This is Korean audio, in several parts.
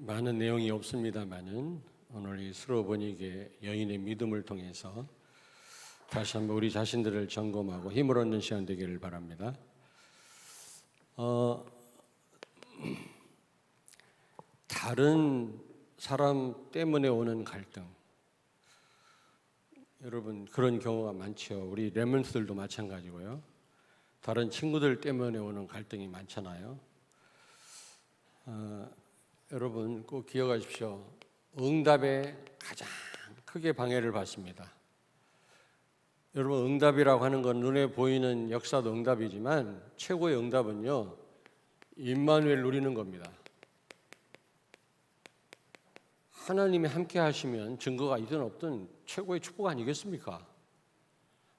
많은 내용이 없습니다만은 오늘 이 스로보닉의 여인의 믿음을 통해서 다시 한번 우리 자신들을 점검하고 힘을 얻는 시간 되기를 바랍니다. 다른 사람 때문에 오는 갈등, 여러분 그런 경우가 많죠. 우리 렘넌트들도 마찬가지고요. 다른 친구들 때문에 오는 갈등이 많잖아요. 여러분 꼭 기억하십시오. 응답에 가장 크게 방해를 받습니다. 여러분 응답이라고 하는 건 눈에 보이는 역사도 응답이지만 최고의 응답은요, 임마누엘 누리는 겁니다. 하나님이 함께 하시면 증거가 있든 없든 최고의 축복 아니겠습니까?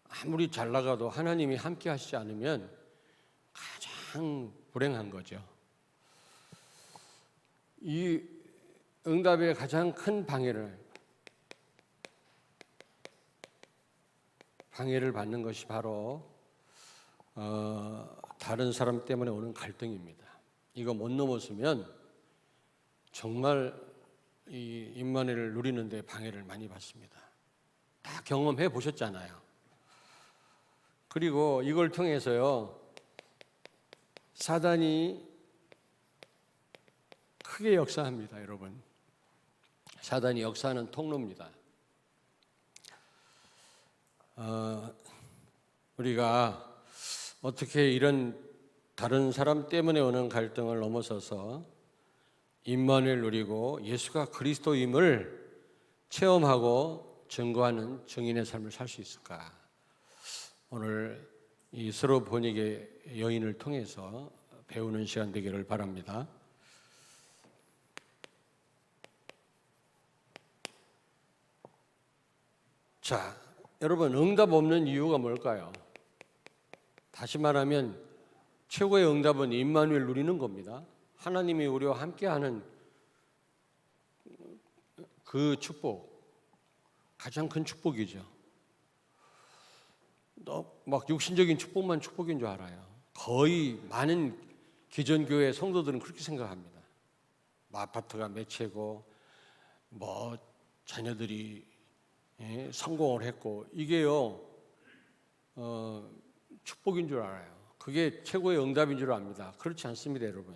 아무리 잘 나가도 하나님이 함께 하시지 않으면 가장 불행한 거죠. 이 응답의 가장 큰 방해를 받는 것이 바로 다른 사람 때문에 오는 갈등입니다. 이거 못 넘었으면 정말 이 임마누엘을 누리는 데 방해를 많이 받습니다. 다 경험해 보셨잖아요. 그리고 이걸 통해서요, 사단이 크게 역사합니다. 여러분, 사단이 역사하는 통로입니다. 우리가 어떻게 이런 다른 사람 때문에 오는 갈등을 넘어서서 임마누엘 누리고 예수가 그리스도임을 체험하고 증거하는 증인의 삶을 살 수 있을까? 오늘 이 스로보닉의 여인을 통해서 배우는 시간 되기를 바랍니다. 자, 여러분 응답 없는 이유가 뭘까요? 다시 말하면 최고의 응답은 임마누엘 누리는 겁니다. 하나님이 우리와 함께하는 그 축복, 가장 큰 축복이죠. 막 육신적인 축복만 축복인 줄 알아요. 거의 많은 기존교회 성도들은 그렇게 생각합니다. 아파트가 몇 채고 뭐 자녀들이 성공을 했고 이게요 축복인 줄 알아요. 그게 최고의 응답인 줄 압니다. 그렇지 않습니다, 여러분.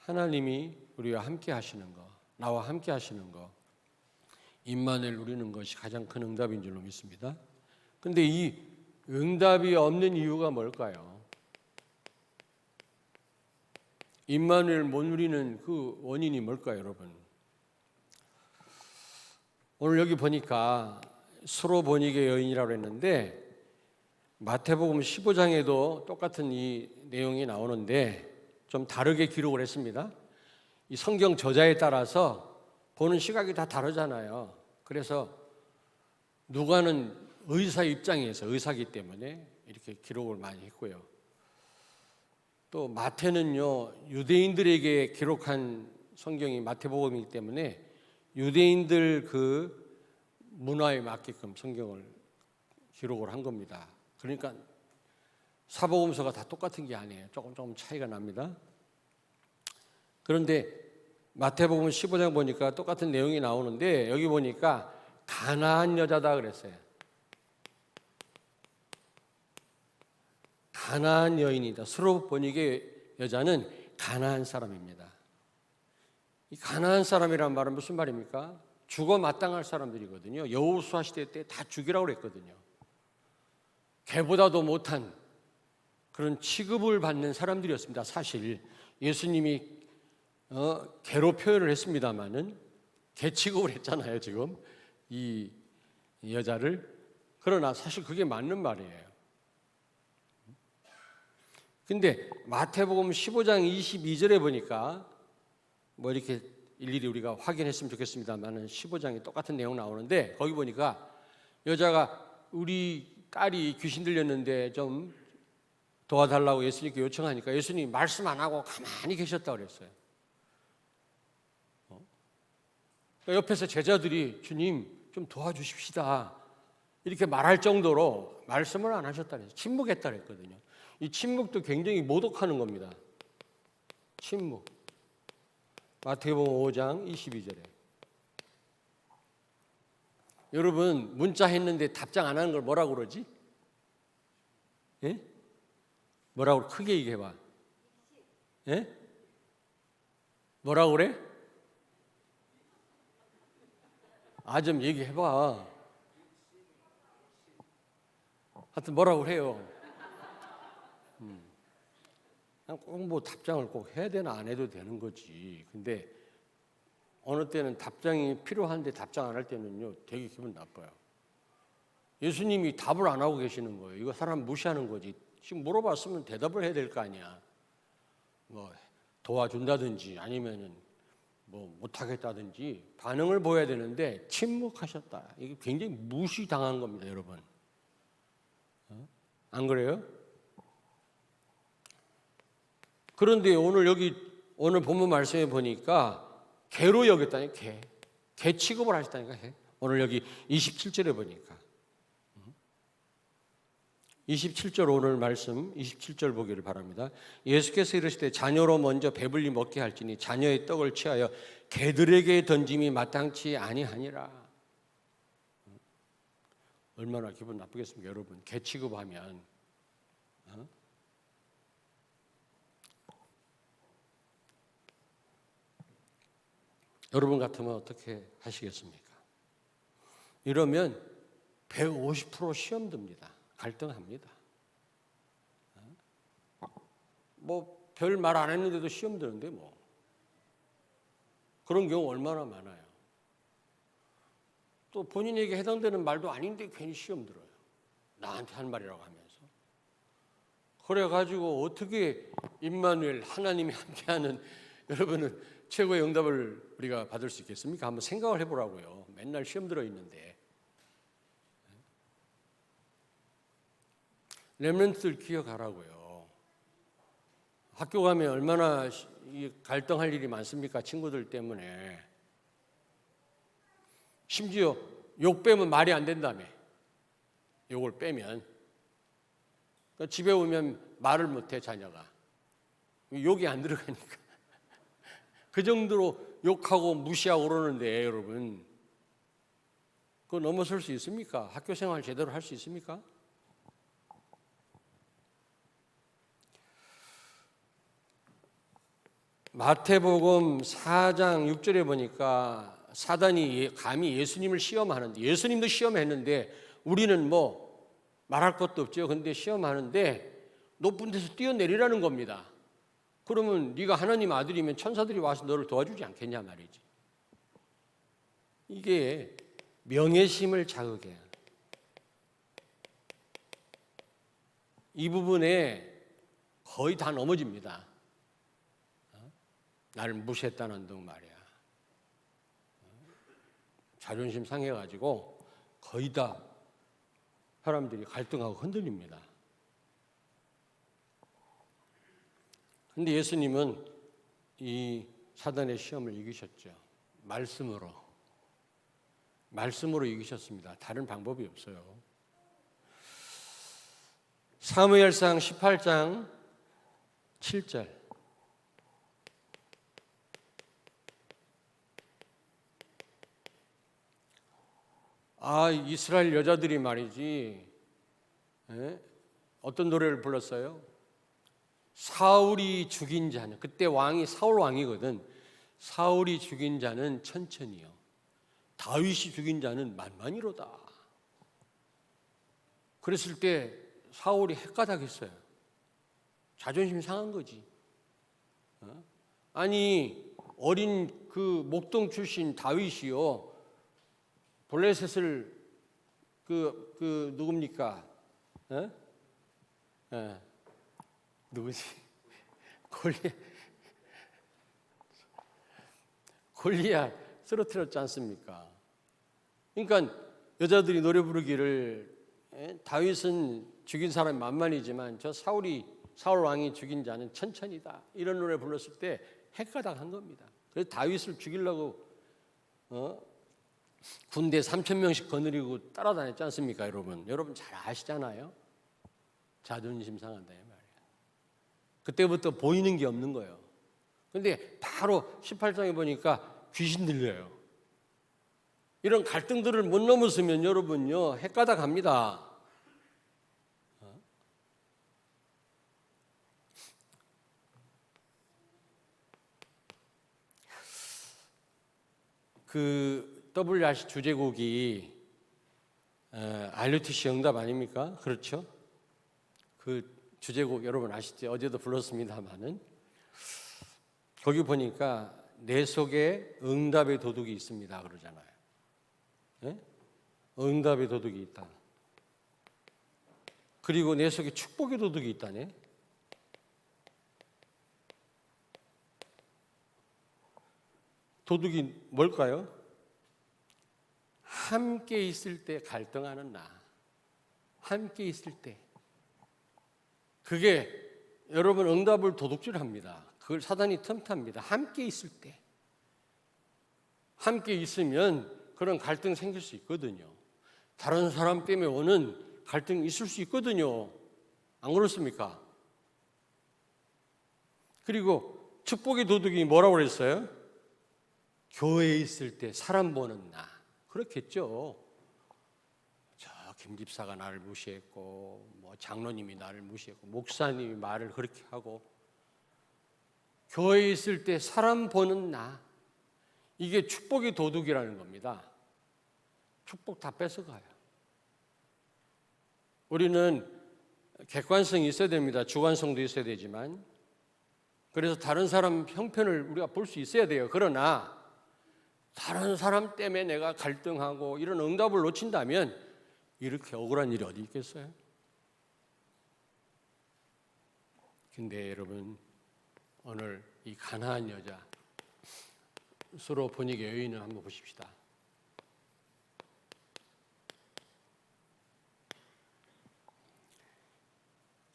하나님이 우리와 함께 하시는 거, 나와 함께 하시는 거, 임마누엘 누리는 것이 가장 큰 응답인 줄로 믿습니다. 근데 이 응답이 없는 이유가 뭘까요? 임마누엘 못 누리는 그 원인이 뭘까요, 여러분? 오늘 여기 보니까 스로보닉의 여인이라고 했는데 마태복음 15장에도 똑같은 이 내용이 나오는데 좀 다르게 기록을 했습니다. 이 성경 저자에 따라서 보는 시각이 다 다르잖아요. 그래서 누가는 의사 입장에서 의사이기 때문에 이렇게 기록을 많이 했고요. 또 마태는요, 유대인들에게 기록한 성경이 마태복음이기 때문에 유대인들 그 문화에 맞게끔 성경을 기록을 한 겁니다. 그러니까 사복음서가 다 똑같은 게 아니에요. 조금 차이가 납니다. 그런데 마태복음 15장 보니까 똑같은 내용이 나오는데 여기 보니까 가나안 여자다 그랬어요. 가나안 여인이다. 스로보닉의 여자는 가나안 사람입니다. 이 가나안 사람이란 말은 무슨 말입니까? 죽어 마땅할 사람들이거든요. 여호수아 시대 때 다 죽이라고 그랬거든요. 개보다도 못한 그런 취급을 받는 사람들이었습니다. 사실 예수님이 개로 표현을 했습니다마는 개 취급을 했잖아요. 지금 이 여자를. 그러나 사실 그게 맞는 말이에요. 근데 마태복음 15장 22절에 보니까 뭐 이렇게 일일이 우리가 확인했으면 좋겠습니다만은 15장에 똑같은 내용 나오는데 거기 보니까 여자가 우리 딸이 귀신 들렸는데 좀 도와달라고 예수님께 요청하니까 예수님이 말씀 안 하고 가만히 계셨다고 그랬어요. 옆에서 제자들이 주님 좀 도와주십시다 이렇게 말할 정도로 말씀을 안 하셨다 그랬어요. 침묵했다 그랬거든요. 이 침묵도 굉장히 모독하는 겁니다. 침묵. 마태복음 5장 22절에. 여러분 문자 했는데 답장 안 하는 걸 뭐라고 그러지? 예? 뭐라고 크게 얘기해봐. 예? 뭐라고 그래? 좀 얘기해봐. 하여튼 뭐라고 해요. 꼭 뭐 답장을 꼭 해야 되나 안 해도 되는 거지. 근데 어느 때는 답장이 필요한데 답장 안 할 때는요 되게 기분 나빠요. 예수님이 답을 안 하고 계시는 거예요. 이거 사람 무시하는 거지. 지금 물어봤으면 대답을 해야 될 거 아니야. 뭐 도와준다든지 아니면은 뭐 못하겠다든지 반응을 보여야 되는데 침묵하셨다. 이게 굉장히 무시당한 겁니다, 여러분. 안 그래요? 그런데 오늘 본문 말씀에 보니까 개로 여겼다니, 개 취급을 하셨다니까. 오늘 여기 27절에 보니까 27절 오늘 말씀 27절 보기를 바랍니다. 예수께서 이르시되 자녀로 먼저 배불리 먹게 할지니 자녀의 떡을 취하여 개들에게 던짐이 마땅치 아니하니라. 얼마나 기분 나쁘겠습니까, 여러분? 개 취급하면. 여러분 같으면 어떻게 하시겠습니까? 이러면 150% 시험 듭니다. 갈등합니다. 뭐 별 말 안 했는데도 시험 드는데 뭐 그런 경우 얼마나 많아요. 또 본인에게 해당되는 말도 아닌데 괜히 시험 들어요. 나한테 한 말이라고 하면서. 그래가지고 어떻게 임마누엘 하나님이 함께하는 여러분은 최고의 응답을 우리가 받을 수 있겠습니까? 한번 생각을 해보라고요. 맨날 시험 들어 있는데. 렘넌트들 기억하라고요. 학교 가면 얼마나 갈등할 일이 많습니까? 친구들 때문에. 심지어 욕 빼면 말이 안 된다며. 욕을 빼면. 그러니까 집에 오면 말을 못해 자녀가. 욕이 안 들어가니까. 그 정도로 욕하고 무시하고 그러는데 여러분. 그거 넘어설 수 있습니까? 학교 생활 제대로 할 수 있습니까? 마태복음 4장 6절에 보니까 사단이 감히 예수님을 시험하는데, 예수님도 시험했는데 우리는 뭐 말할 것도 없죠. 근데 시험하는데 높은 데서 뛰어내리라는 겁니다. 그러면 네가 하나님 아들이면 천사들이 와서 너를 도와주지 않겠냐 말이지. 이게 명예심을 자극해요. 이 부분에 거의 다 넘어집니다. 나를 무시했다는 등 말이야. 자존심 상해가지고 거의 다 사람들이 갈등하고 흔들립니다. 그런데 예수님은 이 사단의 시험을 이기셨죠. 말씀으로 이기셨습니다. 다른 방법이 없어요. 사무엘상 18장 7절. 이스라엘 여자들이 말이지, 어떤 노래를 불렀어요? 사울이 죽인 자는, 그때 왕이 사울 왕이거든. 사울이 죽인 자는 천천히요, 다윗이 죽인 자는 만만이로다. 그랬을 때 사울이 헷가닥했어요. 자존심 상한 거지. 아니 어린 그 목동 출신 다윗이요, 블레셋을 누굽니까? 누구지? 골리앗 쓰러뜨렸지 않습니까? 그러니까 여자들이 노래 부르기를 다윗은 죽인 사람이 만만이지만 저 사울 왕이 죽인 자는 천천히다, 이런 노래 불렀을 때 헷가닥한 겁니다. 그래서 다윗을 죽이려고 군대 3,000명씩 거느리고 따라다녔지 않습니까, 여러분? 여러분 잘 아시잖아요. 자존심 상한다 이 말이야. 그때부터 보이는 게 없는 거예요. 근데 바로 18장에 보니까 귀신 들려요. 이런 갈등들을 못 넘었으면 여러분요, 헷가다 갑니다. 그 WRC 주제곡이 RUTC 응답 아닙니까? 그렇죠? 그 주제곡 여러분 아시죠? 어제도 불렀습니다마는 거기 보니까 내 속에 응답의 도둑이 있습니다 그러잖아요. 네? 응답의 도둑이 있다. 그리고 내 속에 축복의 도둑이 있다네. 도둑이 뭘까요? 함께 있을 때 갈등하는 나. 함께 있을 때. 그게 여러분 응답을 도둑질합니다. 그걸 사단이 틈탑니다. 함께 있을 때. 함께 있으면 그런 갈등 생길 수 있거든요. 다른 사람 때문에 오는 갈등이 있을 수 있거든요. 안 그렇습니까? 그리고 축복의 도둑이 뭐라고 그랬어요? 교회에 있을 때 사람 보는 나. 그렇겠죠. 저 김 집사가 나를 무시했고, 뭐 장로님이 나를 무시했고, 목사님이 말을 그렇게 하고, 교회에 있을 때 사람 보는 나. 이게 축복의 도둑이라는 겁니다. 축복 다 뺏어가요. 우리는 객관성이 있어야 됩니다. 주관성도 있어야 되지만. 그래서 다른 사람 형편을 우리가 볼 수 있어야 돼요. 그러나 다른 사람 때문에 내가 갈등하고 이런 응답을 놓친다면 이렇게 억울한 일이 어디 있겠어요? 근데 여러분 오늘 이 가나안 여자 서로 번역의 여인을 한번 보십시다.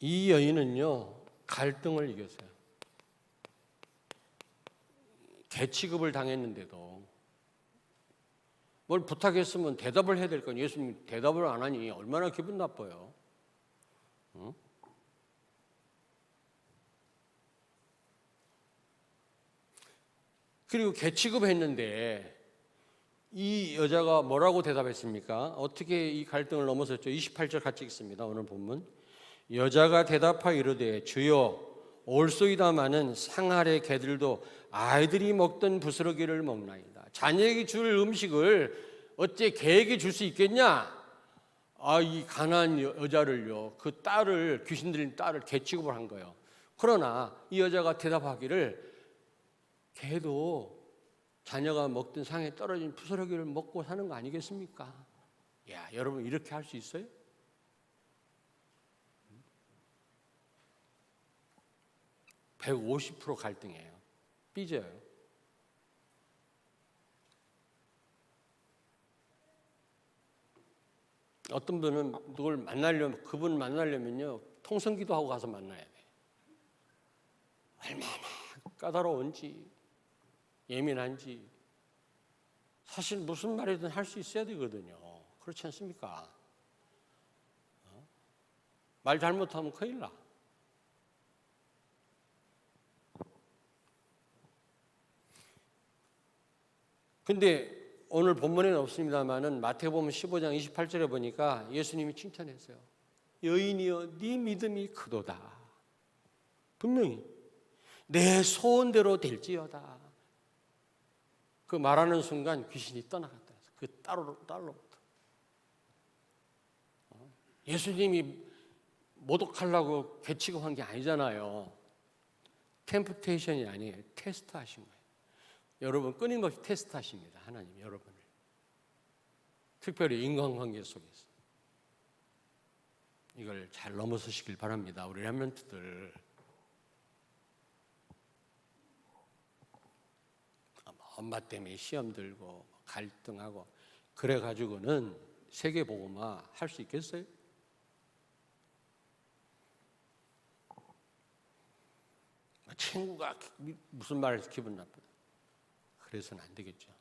이 여인은요 갈등을 이겼어요. 개취급을 당했는데도 뭘 부탁했으면 대답을 해야 될 거 아니에요. 예수님 대답을 안 하니 얼마나 기분 나빠요. 응? 그리고 개취급했는데 이 여자가 뭐라고 대답했습니까? 어떻게 이 갈등을 넘어섰죠? 28절 같이 읽습니다. 오늘 본문. 여자가 대답하여 이르되 주여 올소이다마는 상 아래 개들도 아이들이 먹던 부스러기를 먹나이다. 자녀에게 줄 음식을 어째 개에게 줄 수 있겠냐? 이 가난한 여자를요, 그 딸을 귀신 들린 딸을 개 취급을 한 거예요. 그러나 이 여자가 대답하기를 개도 자녀가 먹던 상에 떨어진 부스러기를 먹고 사는 거 아니겠습니까? 야, 여러분 이렇게 할 수 있어요? 150% 갈등해요. 삐져요. 어떤 분은 누굴 만나려면 그분 만나려면요 통성기도 하고 가서 만나야 돼. 얼마나 까다로운지 예민한지 사실 무슨 말이든 할 수 있어야 되거든요. 그렇지 않습니까? 말 잘못하면 큰일 나. 근데 오늘 본문에는 없습니다만은 마태복음 15장 28절에 보니까 예수님이 칭찬했어요. 여인이여 네 믿음이 크도다. 분명히 내 소원대로 될지어다. 그 말하는 순간 귀신이 떠나갔다. 그 딸로부터. 예수님이 모독하려고 개취급한 게 아니잖아요. 템프테이션이 아니에요. 테스트 하신 거예요. 여러분 끊임없이 테스트하십니다. 하나님 여러분을. 특별히 인간관계 속에서. 이걸 잘 넘어서시길 바랍니다. 우리 렘넌트들. 엄마 때문에 시험 들고 갈등하고 그래가지고는 세계복음화 할 수 있겠어요? 친구가 무슨 말을 해서 기분 나쁘다. 그래서는 안 되겠죠.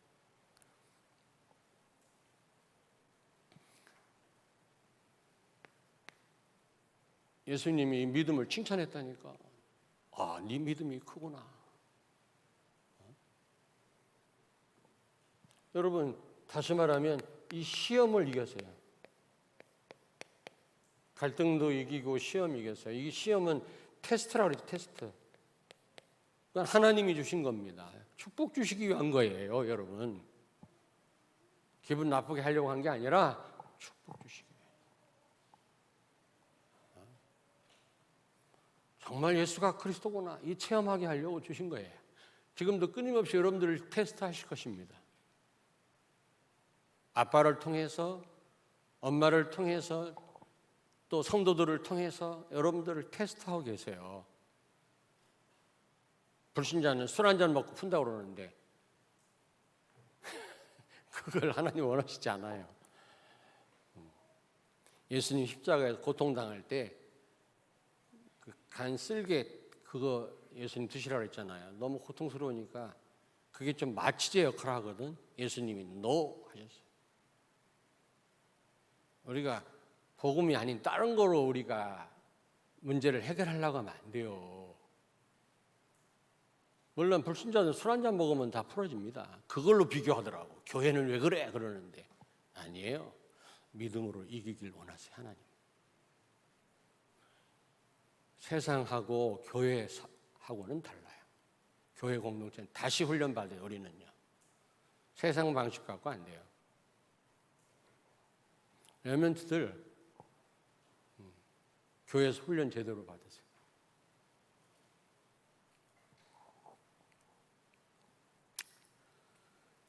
예수님이 믿음을 칭찬했다니까. 네 믿음이 크구나. 여러분, 다시 말하면 이 시험을 이겼어요. 갈등도 이기고 시험 이겼어요. 이 시험은 테스트라고 그러죠. 테스트. 그건 하나님이 주신 겁니다. 축복 주시기 위한 거예요, 여러분. 기분 나쁘게 하려고 한 게 아니라 축복 주시기 위해. 정말 예수가 그리스도구나 이 체험하게 하려고 주신 거예요. 지금도 끊임없이 여러분들을 테스트하실 것입니다. 아빠를 통해서, 엄마를 통해서, 또 성도들을 통해서 여러분들을 테스트하고 계세요. 불신자는 술 한잔 먹고 푼다고 그러는데 그걸 하나님 원하시지 않아요. 예수님 십자가에서 고통당할 때 그 간 쓸개 그거 예수님 드시라고 했잖아요. 너무 고통스러우니까 그게 좀 마취제 역할을 하거든. 예수님이 NO 하셨어요. 우리가 복음이 아닌 다른 거로 우리가 문제를 해결하려고 하면 안 돼요. 물론 불신자는 술 한잔 먹으면 다 풀어집니다. 그걸로 비교하더라고. 교회는 왜 그래? 그러는데 아니에요. 믿음으로 이기길 원하세요, 하나님. 세상하고 교회하고는 달라요. 교회 공동체는 다시 훈련받아요, 우리는요. 세상 방식 갖고 안 돼요. 레멘트들 교회에서 훈련 제대로 받으세요.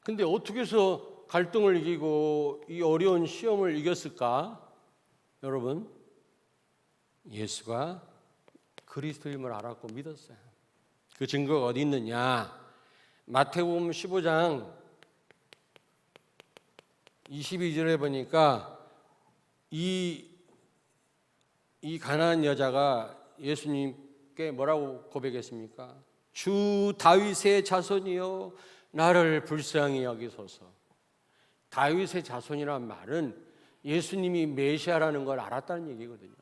근데 어떻게 해서 갈등을 이기고 이 어려운 시험을 이겼을까? 여러분, 예수가 그리스도임을 알았고 믿었어요. 그 증거가 어디 있느냐? 마태복음 15장 22절에 보니까 이 가나안 여자가 예수님께 뭐라고 고백했습니까? 주 다윗의 자손이여 나를 불쌍히 여기소서. 다윗의 자손이란 말은 예수님이 메시아라는 걸 알았다는 얘기거든요.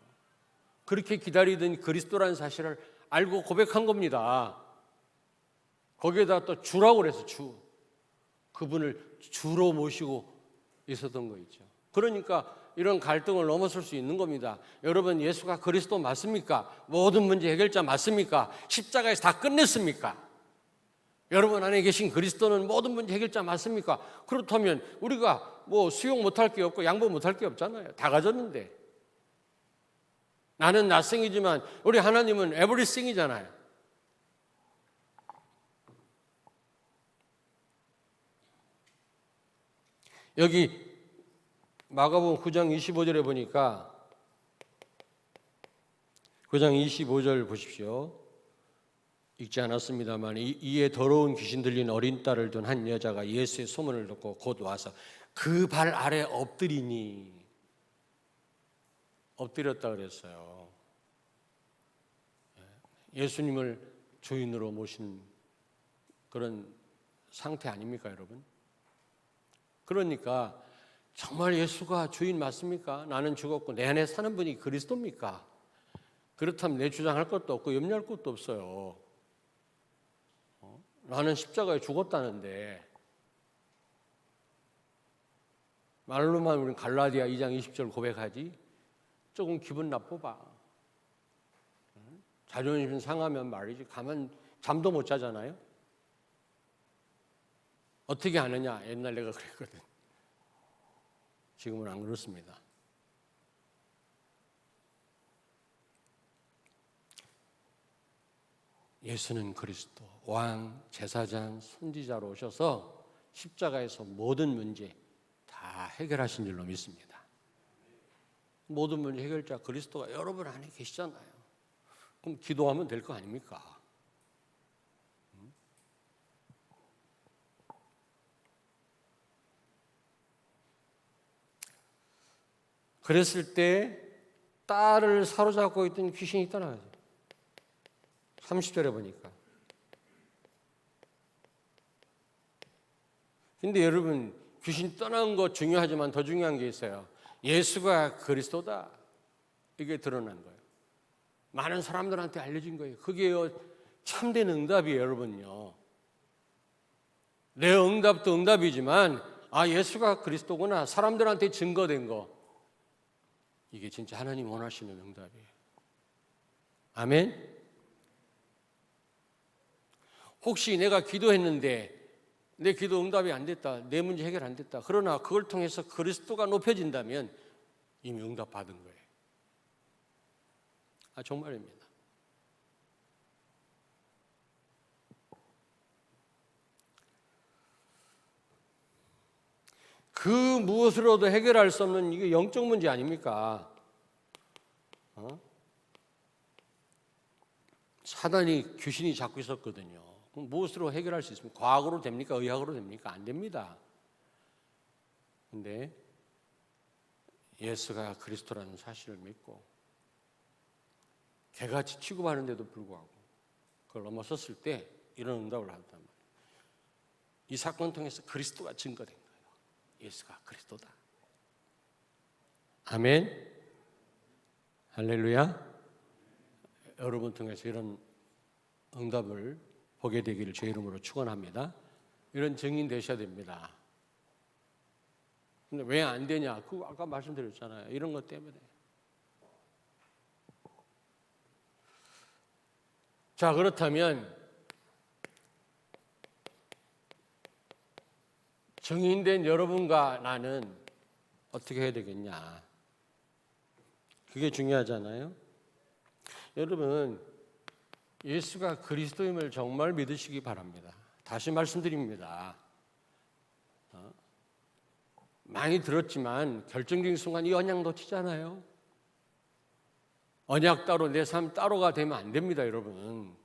그렇게 기다리던 그리스도라는 사실을 알고 고백한 겁니다. 거기에다 또 주라고 그래서 주. 그분을 주로 모시고 있었던 거 있죠. 그러니까 이런 갈등을 넘어설 수 있는 겁니다. 여러분, 예수가 그리스도 맞습니까? 모든 문제 해결자 맞습니까? 십자가에서 다 끝냈습니까? 여러분 안에 계신 그리스도는 모든 문제 해결자 맞습니까? 그렇다면 우리가 뭐 수용 못할 게 없고 양보 못할 게 없잖아요. 다 가졌는데. 나는 낯생이지만 우리 하나님은 에브리싱이잖아요. 여기 마가복음 9장 25절에 보니까 9장 25절 보십시오. 읽지 않았습니다만 이에 더러운 귀신 들린 어린 딸을 둔 한 여자가 예수의 소문을 듣고 곧 와서 그 발 아래 엎드리니 엎드렸다 그랬어요. 예수님을 주인으로 모신 그런 상태 아닙니까, 여러분? 그러니까 정말 예수가 주인 맞습니까? 나는 죽었고 내 안에 사는 분이 그리스도입니까? 그렇다면 내 주장할 것도 없고 염려할 것도 없어요. 나는 십자가에 죽었다는데 말로만 우리는 갈라디아 2장 20절 고백하지 조금 기분 나빠봐. 자존심 상하면 말이지 가만 잠도 못 자잖아요. 어떻게 하느냐? 옛날 내가 그랬거든. 지금은 안 그렇습니다. 예수는 그리스도, 왕, 제사장, 선지자로 오셔서 십자가에서 모든 문제 다 해결하신 줄로 믿습니다. 모든 문제 해결자 그리스도가 여러분 안에 계시잖아요. 그럼 기도하면 될 거 아닙니까? 그랬을 때 딸을 사로잡고 있던 귀신이 떠나가죠. 30절에 보니까. 근데 여러분, 귀신 떠난 거 중요하지만 더 중요한 게 있어요. 예수가 그리스도다. 이게 드러난 거예요. 많은 사람들한테 알려진 거예요. 그게 참된 응답이에요, 여러분요. 내 응답도 응답이지만 아, 예수가 그리스도구나, 사람들한테 증거된 거, 이게 진짜 하나님 원하시는 응답이에요. 아멘. 혹시 내가 기도했는데 내 기도 응답이 안 됐다, 내 문제 해결 안 됐다, 그러나 그걸 통해서 그리스도가 높여진다면 이미 응답 받은 거예요. 아, 정말입니다. 그 무엇으로도 해결할 수 없는 이게 영적 문제 아닙니까? 사단이, 귀신이 잡고 있었거든요. 그럼 무엇으로 해결할 수 있습니까? 과학으로 됩니까? 의학으로 됩니까? 안 됩니다. 근데 예수가 그리스도라는 사실을 믿고 개같이 취급하는데도 불구하고 그걸 넘어섰을 때 이런 응답을 한단 말이에요. 이 사건 통해서 그리스도가 증거된 거예요. 예수가 그리스도다. 아멘. 할렐루야. 여러분 통해서 이런 응답을 보게 되기를 제 이름으로 축원합니다. 이런 증인 되셔야 됩니다. 근데 왜 안 되냐? 그거 아까 말씀드렸잖아요. 이런 것 때문에. 자, 그렇다면 증인된 여러분과 나는 어떻게 해야 되겠냐? 그게 중요하잖아요. 여러분, 예수가 그리스도임을 정말 믿으시기 바랍니다. 다시 말씀드립니다. 많이 들었지만 결정적인 순간 이 언약 놓치잖아요. 언약 따로 내 삶 따로가 되면 안 됩니다, 여러분.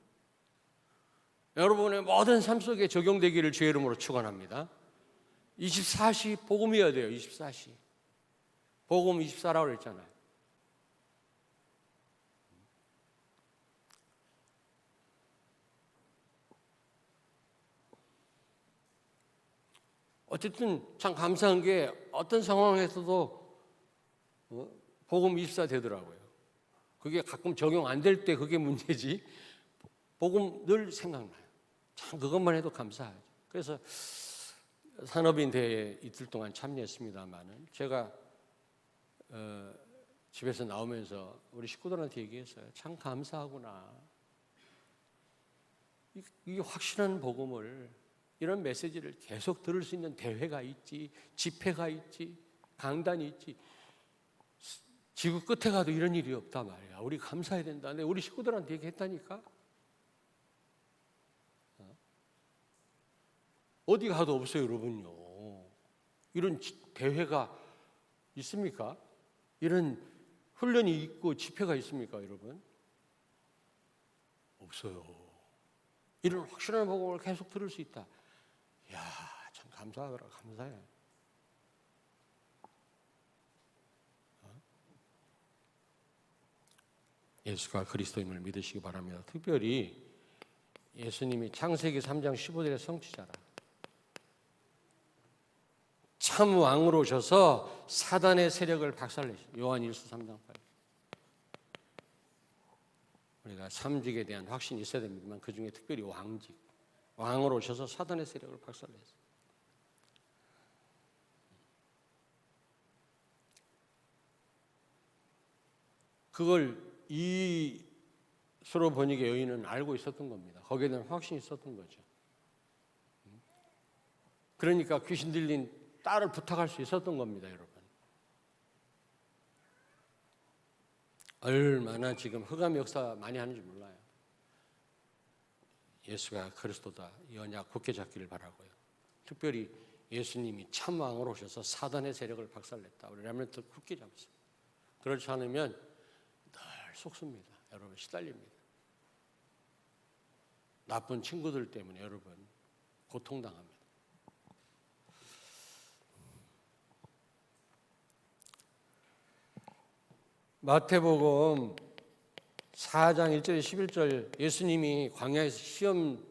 여러분의 모든 삶 속에 적용되기를 주의 이름으로 축원합니다. 24시 복음이어야 돼요. 24시. 복음 24라고 그랬잖아요. 어쨌든 참 감사한 게 어떤 상황에서도 복음 24 되더라고요. 그게 가끔 적용 안 될 때 그게 문제지, 복음 늘 생각나요. 참 그것만 해도 감사하죠. 그래서 산업인 대회에 이틀 동안 참여했습니다만은 제가 집에서 나오면서 우리 식구들한테 얘기했어요. 참 감사하구나. 이게 확실한 복음을, 이런 메시지를 계속 들을 수 있는 대회가 있지, 집회가 있지, 강단이 있지, 지구 끝에 가도 이런 일이 없다 말이야. 우리 감사해야 된다. 내가 우리 식구들한테 얘기했다니까. 어디 가도 없어요, 여러분요. 이런 대회가 있습니까? 이런 훈련이 있고 집회가 있습니까, 여러분? 없어요. 이런 확실한 복음을 계속 들을 수 있다. 이야, 참 감사하더라, 감사해. 예수가 그리스도임을 믿으시기 바랍니다. 특별히 예수님이 창세기 3장 15절의 성취자라. 참 왕으로 오셔서 사단의 세력을 박살내신 요한 1서 3장 8. 우리가 삼직에 대한 확신이 있어야 됩니다만 그 중에 특별히 왕직, 왕으로 오셔서 사단의 세력을 박살냈어요. 그걸 이 서로 번역의 여인은 알고 있었던 겁니다. 거기에 대한 확신이 있었던 거죠. 그러니까 귀신 들린 딸을 부탁할 수 있었던 겁니다, 여러분. 얼마나 지금 흑암 역사 많이 하는지 몰라요. 예수가 그리스도다, 이 언약 굳게 잡기를 바라고요. 특별히 예수님이 참 왕으로 오셔서 사단의 세력을 박살냈다. 우리 렘넌트 굳게 잡으세요. 그렇지 않으면 늘 속습니다. 여러분, 시달립니다. 나쁜 친구들 때문에 여러분 고통당합니다. 마태복음 4장 1절 11절 예수님이 광야에서 시험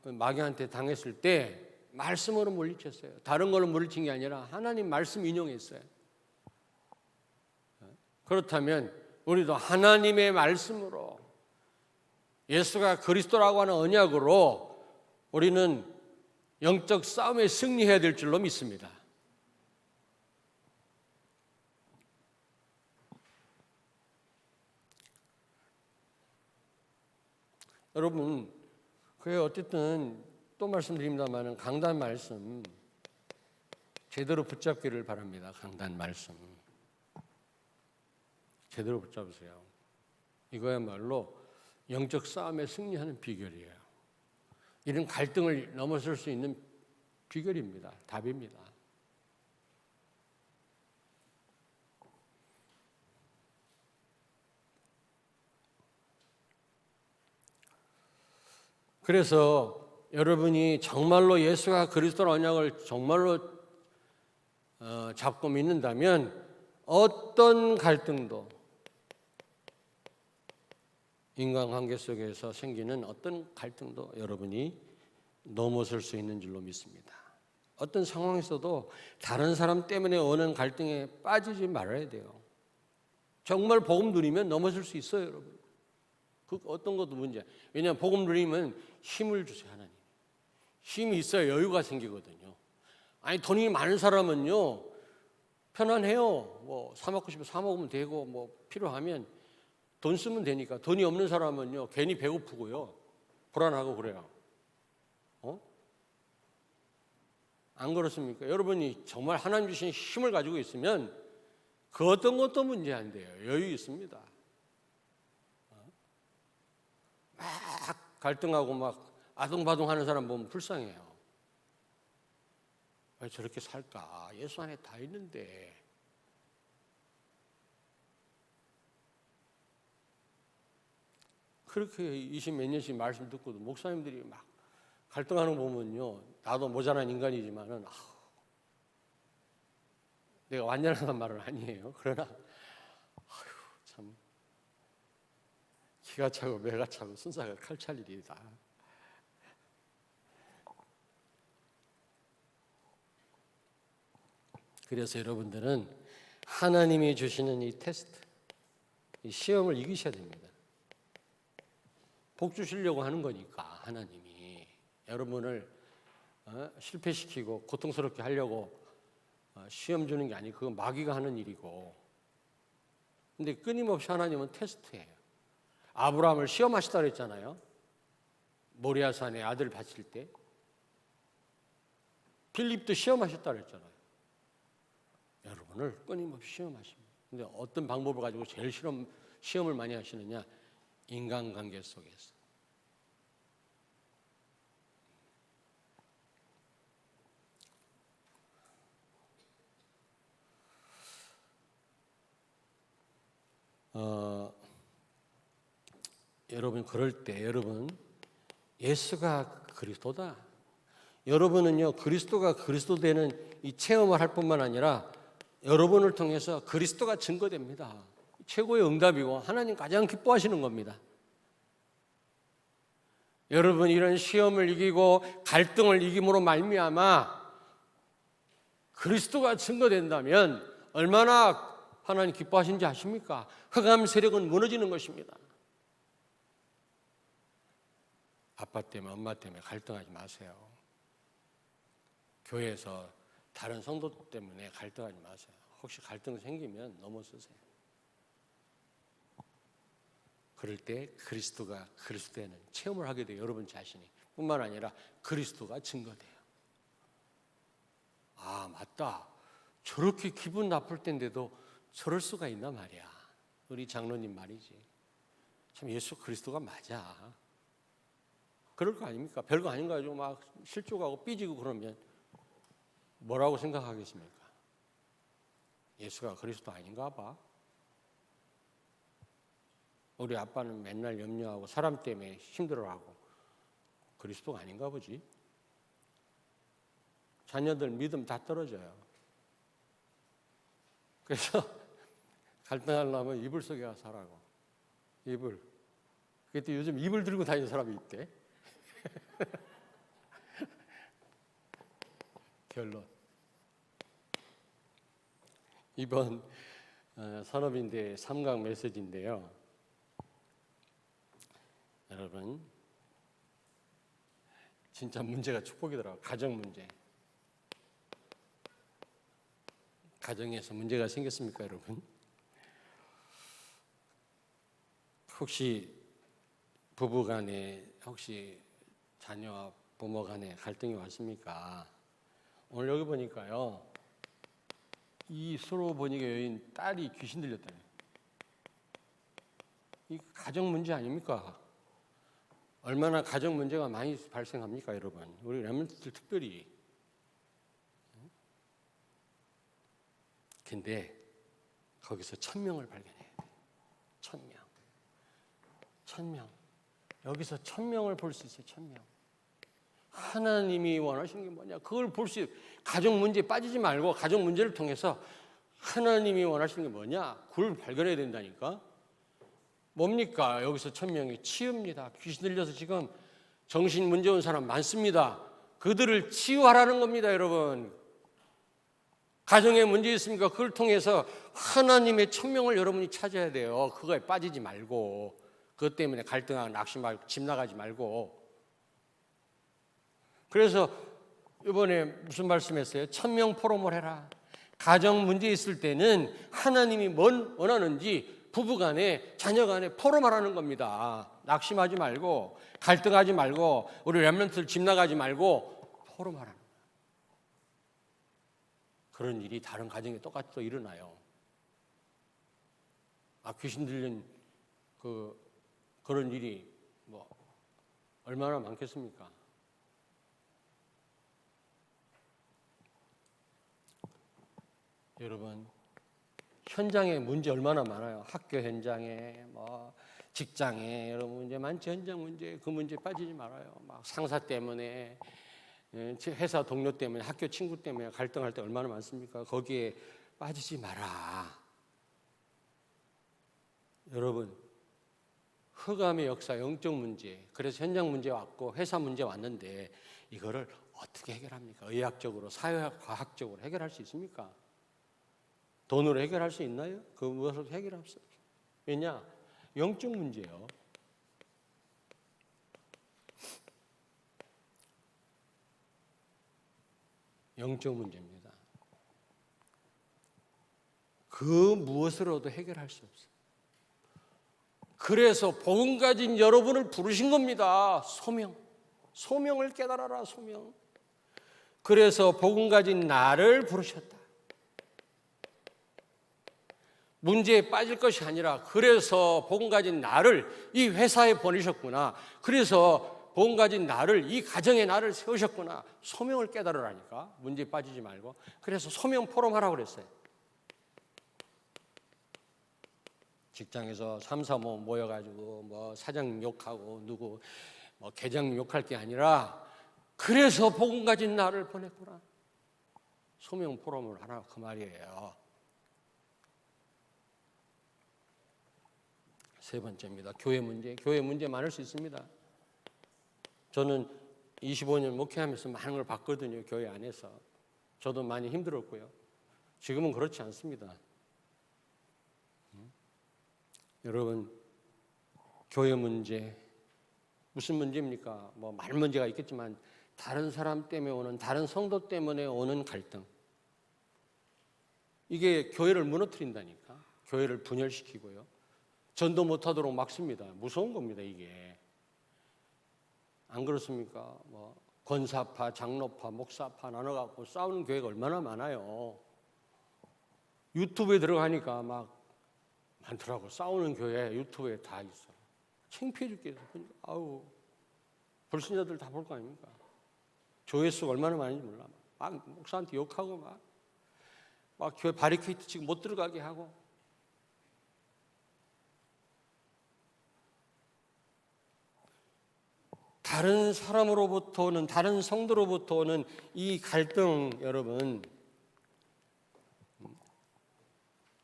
마귀한테 당했을 때 말씀으로 물리쳤어요. 다른 걸로 물리친 게 아니라 하나님 말씀 인용했어요. 그렇다면 우리도 하나님의 말씀으로, 예수가 그리스도라고 하는 언약으로 우리는 영적 싸움에 승리해야 될 줄로 믿습니다. 여러분, 그게 어쨌든 또 말씀드립니다만 강단 말씀 제대로 붙잡기를 바랍니다. 강단 말씀 제대로 붙잡으세요. 이거야말로 영적 싸움에 승리하는 비결이에요. 이런 갈등을 넘어설 수 있는 비결입니다. 답입니다. 그래서 여러분이 정말로 예수가 그리스도의 언약을 정말로 잡고 믿는다면 어떤 갈등도 인간관계 속에서 생기는 어떤 갈등도 여러분이 넘어설 수 있는 줄로 믿습니다. 어떤 상황에서도 다른 사람 때문에 오는 갈등에 빠지지 말아야 돼요. 정말 복음 누리면 넘어설 수 있어요, 여러분. 그 어떤 것도 문제야. 왜냐하면 복음 누리면 힘을 주세요, 하나님. 힘이 있어야 여유가 생기거든요. 아니 돈이 많은 사람은요 편안해요. 뭐 사 먹고 싶으면 사 먹으면 되고 뭐 필요하면 돈 쓰면 되니까. 돈이 없는 사람은요 괜히 배고프고요 불안하고 그래요. 안 그렇습니까? 여러분이 정말 하나님 주신 힘을 가지고 있으면 그 어떤 것도 문제 안 돼요. 여유 있습니다. 막 갈등하고 막 아둥바둥하는 사람 보면 불쌍해요. 왜 저렇게 살까? 예수 안에 다 있는데. 그렇게 20 몇 년씩 말씀 듣고도 목사님들이 막 갈등하는 거 보면요, 나도 모자란 인간이지만은 내가 완전하단 말은 아니에요. 그러나 참 기가 차고 매가 차고 순사가 칼찰 일이다. 그래서 여러분들은 하나님이 주시는 이 테스트, 이 시험을 이기셔야 됩니다. 복 주시려고 하는 거니까 하나님이 여러분을 실패시키고 고통스럽게 하려고 시험 주는 게 아니고 그건 마귀가 하는 일이고. 근데 끊임없이 하나님은 테스트예요. 아브라함을 시험하시다 그랬잖아요. 모리아산에 아들 바칠 때. 빌립도 시험하셨다 그랬잖아요. 여러분을 끊임없이 시험하십니다. 근데 어떤 방법을 가지고 제일 시험을 많이 하시느냐? 인간관계 속에서. 여러분 그럴 때 여러분 예수가 그리스도다. 여러분은요 그리스도가 그리스도 되는 이 체험을 할 뿐만 아니라 여러분을 통해서 그리스도가 증거됩니다. 최고의 응답이고 하나님 가장 기뻐하시는 겁니다. 여러분 이런 시험을 이기고 갈등을 이김으로 말미암아 그리스도가 증거된다면 얼마나 하나님 기뻐하신지 아십니까? 흑암 세력은 무너지는 것입니다. 아빠 때문에 엄마 때문에 갈등하지 마세요. 교회에서 다른 성도 때문에 갈등하지 마세요. 혹시 갈등 생기면 넘어서세요. 그럴 때 그리스도가 그리스도에는 체험을 하게 돼요. 여러분 자신이. 뿐만 아니라 그리스도가 증거돼요. 아 맞다. 저렇게 기분 나쁠 텐데도 저럴 수가 있나 말이야. 우리 장로님 말이지. 참 예수 그리스도가 맞아. 그럴 거 아닙니까? 별거 아닌 거 가지고 막 실족하고 삐지고 그러면 뭐라고 생각하겠습니까? 예수가 그리스도 아닌가 봐. 우리 아빠는 맨날 염려하고 사람 때문에 힘들어하고 그리스도가 아닌가 보지. 자녀들 믿음 다 떨어져요. 그래서 갈등하려면 이불 속에 가서 살라고. 이불. 그때 요즘 이불 들고 다니는 사람이 있대. 결론. 이번 산업인대 3강 메시지인데요. 여러분 진짜 문제가 축복이더라고요. 가정 문제. 가정에서 문제가 생겼습니까, 여러분? 혹시 부부간에 혹시 자녀와 부모간에 갈등이 왔습니까? 오늘 여기 보니까요, 이 서로 보니까 여인 딸이 귀신 들렸다네. 이 가정 문제 아닙니까? 얼마나 가정 문제가 많이 발생합니까, 여러분? 우리 렘넌트들 특별히. 근데 거기서 1000명을 발견해야 돼. 1000명. 1000명. 여기서 1000명을 볼 수 있어요. 1000명. 하나님이 원하시는 게 뭐냐? 그걸 볼 수, 가정 문제에 빠지지 말고 가정 문제를 통해서 하나님이 원하시는 게 뭐냐? 그걸 발견해야 된다니까. 뭡니까? 여기서 1000명이 치유입니다. 귀신 들려서 지금 정신 문제 온 사람 많습니다. 그들을 치유하라는 겁니다, 여러분. 가정에 문제 있습니까? 그걸 통해서 하나님의 1000명을 여러분이 찾아야 돼요. 그거에 빠지지 말고, 그것 때문에 갈등하고 낙심하고 집 나가지 말고. 그래서 이번에 무슨 말씀했어요? 1000명 포럼을 해라. 가정 문제 있을 때는 하나님이 뭔 원하는지 부부간에 자녀간에 포럼하라는 겁니다. 낙심하지 말고 갈등하지 말고 우리 렘넌트들 집 나가지 말고 포럼하라는 거예요. 그런 일이 다른 가정에 똑같이 또 일어나요. 귀신 들린 그런 일이 뭐 얼마나 많겠습니까? 여러분, 현장에 문제 얼마나 많아요. 학교 현장에, 뭐 직장에 여러분 문제 많지. 현장 문제, 그 문제 빠지지 말아요. 막 상사 때문에, 회사 동료 때문에, 학교 친구 때문에 갈등할 때 얼마나 많습니까? 거기에 빠지지 마라. 여러분, 흑암의 역사, 영적 문제, 그래서 현장 문제 왔고 회사 문제 왔는데 이거를 어떻게 해결합니까? 의학적으로, 사회과학적으로 해결할 수 있습니까? 돈으로 해결할 수 있나요? 그 무엇으로 해결할 수 없어요. 왜냐? 영적 문제예요. 영적 문제입니다. 그 무엇으로도 해결할 수 없어요. 그래서 복음 가진 여러분을 부르신 겁니다. 소명을 깨달아라. 소명. 그래서 복음 가진 나를 부르셨다. 문제에 빠질 것이 아니라 그래서 복음 가진 나를 이 회사에 보내셨구나. 그래서 복음 가진 나를 이 가정에 나를 세우셨구나. 소명을 깨달으라니까. 문제에 빠지지 말고. 그래서 소명 포럼하라고 그랬어요. 직장에서 3, 4, 5 모여가지고 뭐 사장 욕하고 누구 뭐 계장 욕할 게 아니라 그래서 복음 가진 나를 보냈구나. 소명 포럼을 하라 그 말이에요. 세 번째입니다. 교회 문제. 교회 문제 많을 수 있습니다. 저는 25년 목회하면서 많은 걸 봤거든요. 교회 안에서. 저도 많이 힘들었고요. 지금은 그렇지 않습니다. 여러분, 교회 문제 무슨 문제입니까? 뭐 많은 문제가 있겠지만 다른 사람 때문에 오는, 다른 성도 때문에 오는 갈등, 이게 교회를 무너뜨린다니까. 교회를 분열시키고요. 전도 못하도록 막습니다. 무서운 겁니다, 이게. 안 그렇습니까? 뭐 권사파, 장로파, 목사파 나눠갖고 싸우는 교회가 얼마나 많아요. 유튜브에 들어가니까 막 많더라고. 싸우는 교회 유튜브에 다 있어. 창피해 죽겠어. 아우, 불신자들 다 볼 거 아닙니까? 조회수가 얼마나 많은지 몰라. 막 목사한테 욕하고 막 교회 바리케이트 치고 못 들어가게 하고. 다른 사람으로부터 오는, 다른 성도로부터 오는 이 갈등, 여러분,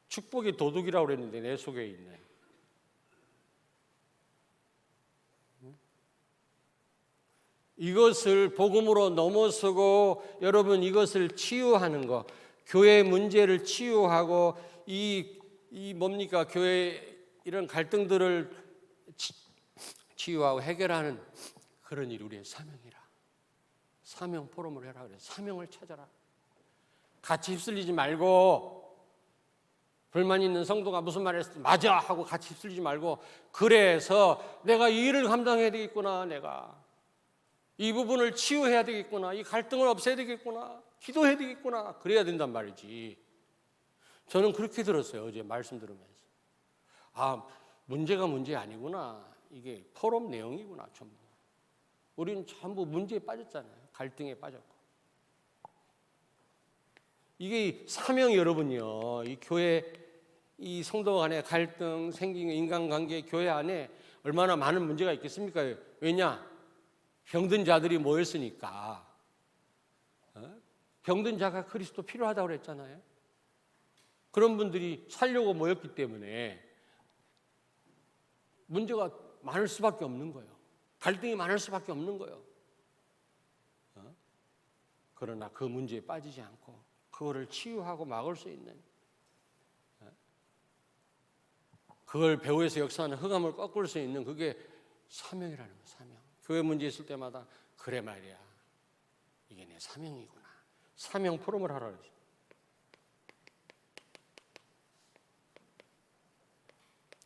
축복의 도둑이라고 그랬는데 내 속에 있네. 이것을 복음으로 넘어서고 여러분 이것을 치유하는 거, 교회 문제를 치유하고 이 뭡니까? 교회 이런 갈등들을 치유하고 해결하는 그런 일이 우리의 사명이라. 사명 포럼을 해라 그래요. 사명을 찾아라. 같이 휩쓸리지 말고, 불만 있는 성도가 무슨 말을 했을 때 맞아 하고 같이 휩쓸리지 말고, 그래서 내가 이 일을 감당해야 되겠구나, 내가 이 부분을 치유해야 되겠구나, 이 갈등을 없애야 되겠구나, 기도해야 되겠구나, 그래야 된단 말이지. 저는 그렇게 들었어요. 어제 말씀 들으면서. 아, 문제가 문제 아니구나, 이게 포럼 내용이구나. 전부 우리는 전부 문제에 빠졌잖아요. 갈등에 빠졌고. 이게 사명이, 여러분요, 이 교회, 이 성도 간의 갈등, 생긴 인간관계, 교회 안에 얼마나 많은 문제가 있겠습니까? 왜냐? 병든 자들이 모였으니까. 병든 자가 그리스도 필요하다고 그랬잖아요. 그런 분들이 살려고 모였기 때문에 문제가 많을 수밖에 없는 거예요. 갈등이 많을 수밖에 없는 거예요. 그러나 그 문제에 빠지지 않고 그거를 치유하고 막을 수 있는, 그걸 배후에서 역사하는 흑암을 꺾을 수 있는, 그게 사명이라는 거예요. 사명. 교회 문제 있을 때마다 그래 말이야, 이게 내 사명이구나. 사명 포럼을 하라 그러죠.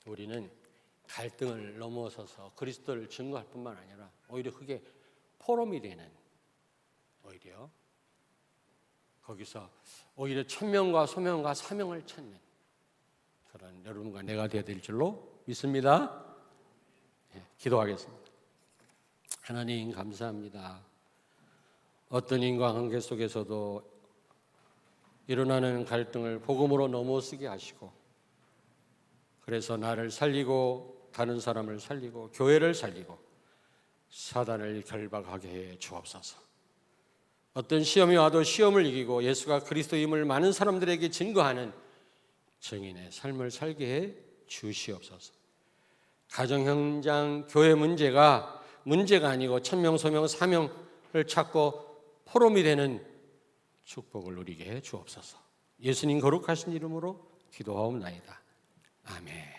우리는 갈등을 넘어서서 그리스도를 증거할 뿐만 아니라 오히려 그게 포럼이 되는, 오히려 거기서 오히려 천명과 소명과 사명을 찾는 그런 여러분과 내가 되어야 될 줄로 믿습니다. 기도하겠습니다. 하나님 감사합니다. 어떤 인간관계 속에서도 일어나는 갈등을 복음으로 넘어서게 하시고, 그래서 나를 살리고 다른 사람을 살리고 교회를 살리고 사단을 결박하게 해 주옵소서. 어떤 시험이 와도 시험을 이기고 예수가 그리스도임을 많은 사람들에게 증거하는 증인의 삶을 살게 해 주시옵소서. 가정, 현장, 교회 문제가 아니고 천명, 소명, 사명을 찾고 포럼이 되는 축복을 누리게 해 주옵소서. 예수님 거룩하신 이름으로 기도하옵나이다. 아멘.